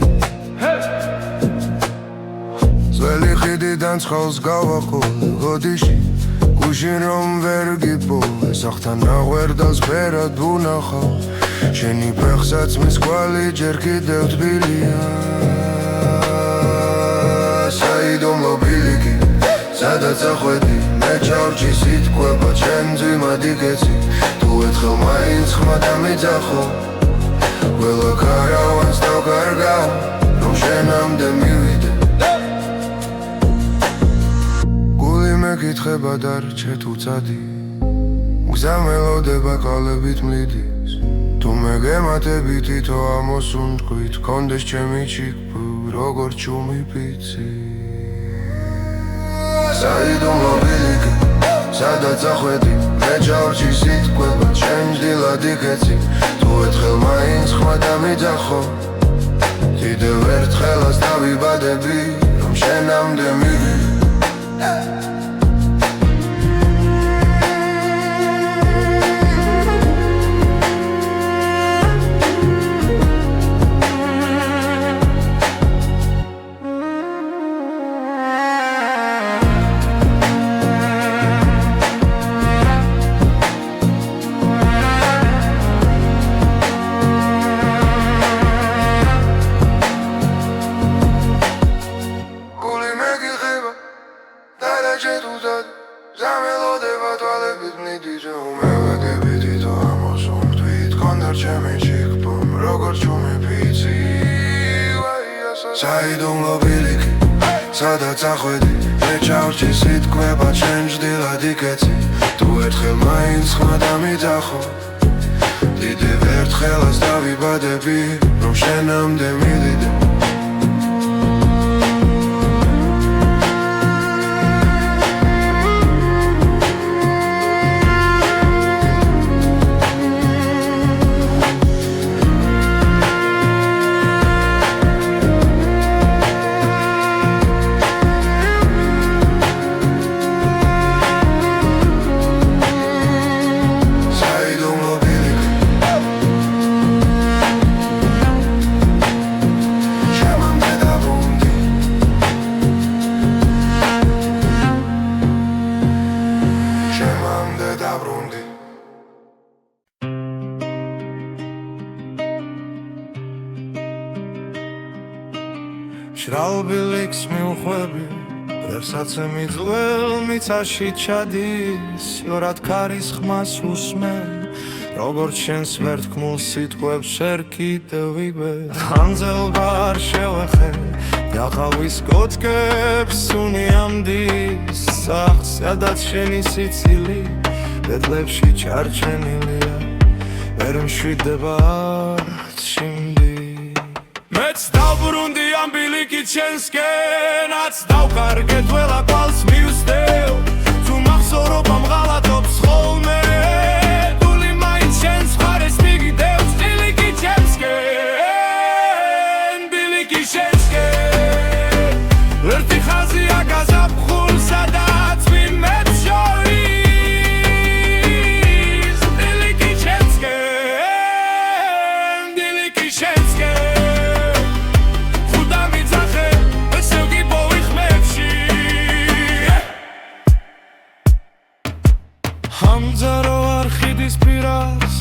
ძველი ხიდიდან ცხელს გავაყოლე გოდიში გუშინ რომ ვერ გიპოვე სახთან აღვერდავს ფერად ვუნახავ შენი ფეხსაც მის კვალი ჯერ კიდევ თბილია საიდუმლო ბილიკი სადაც ახვედი მე ჩავჭი სიტყვება ჩემ ძიმად იქეცი თუ ერთხელ მაინც ხმა დამიძახო ყველა ქარავანს დავკარგავ რომ შენამდე მივიდე მეკითხება დარჩე თუ წადი გზა მელოდება ყალებით მლიდის თუ მე გემატები თითო ამოსუნთქვით კონდეს ჩემი ჩიქფ როგორ ჩუმი პიცი საიდუმლო ბილიკი სადაც ახვედი მე ჩავჭი სიტყვება ჩემ ჭდილად იქეცი თუ ერთხელ მაინც ხმა დამიძახო კიდევ ერთხელაც დავიბადები რომ შენამდე მივიდე საიდუმლო ბილიკი სადაც ახვედი მე ჩავჭი სიტყვება ჩემ ჭდილად იქეცი თუ ერთხელ მაინც ხმა დამიძახო კიდევ ერთხელაც დავიბადები რომ შენამდე მივიდე შრალბილიქს მივხვები ვერსაცემი ძველ მიწაში ჩადის იორად ქარის ხმას უსმენ
როგორც შენს ვერთქმულ სიტყვებს შენ კიდევ ვიბედ ხანძელბა არ შევეხე დახავის კოთკებს უნიამდის სახს სადაც შენი სიცილი ბედლებში ჩარჩენილია ვერ მშვიდება არც შიმდი მეც დავბრუნდი ამ ბილიკით შენსკენაც დავკარგეთ ყველა კვალს მივსდევ თუ მახსოვრობამ ღალატობს ხოლმე დული მაინც შენს მხარეს მიგდევს ბილიკით შენსკენ ბილიკით შენსკენ ერთი ხაზია გაზაფხულ სადაც ვინმეც შორის ბილიკით შენსკენ ბილიკით შენსკენ Hamzaro archidis piras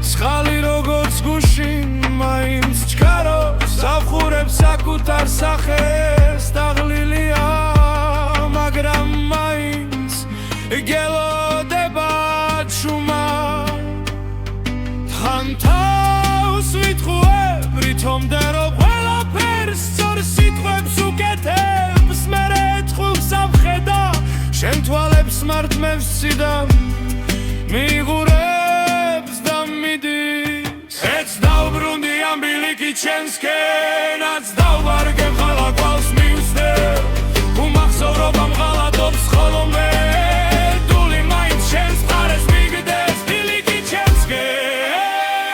Schali როგორც გუშინ მაინც ჩქარობს ავხურებს საკუთარ სახეს დაღლილია მაგრამ მაინც გელოდება ჩუმა თან თავს ვითხოვებრი თომდა რომ ყველაფერს სწორ სიტყვებს უკეთებს მერე თხულს ამხედა შენ თვალებს მართმევსი და მიღურებს და მიდის ეც დავბრუნდი ამ ბილიკით შენსკენაც დავვარგე ხალა კვალს მივსდევ უმახსოვრობამ ღალატობს ხოლმე დული მაინც შენს მხარეს მიგდევს ბილიკით შენსკენ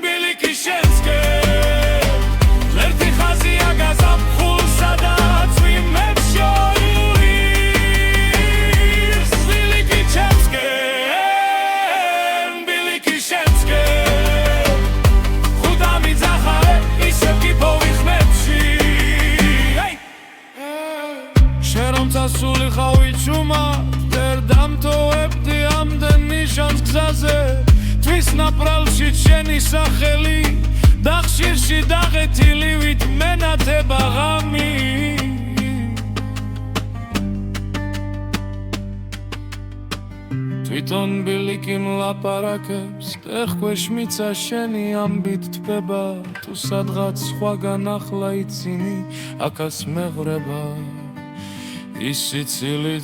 ბილიკით შენსკენ ერთი ხაზია გაზაფხულ სადაც ვინმეც Suli xavi chuma der damtoebdi amden nishans gzaze tvis napralshi cheni sakheli dakhshirshi daghetili vit menateba gami tviton bilikim laparakebs ეხქვეშ მიცა შენი ამბით თბება თუ სადღაც სხვაგან ახლა იცინი აკას მეღრება ის სიცილი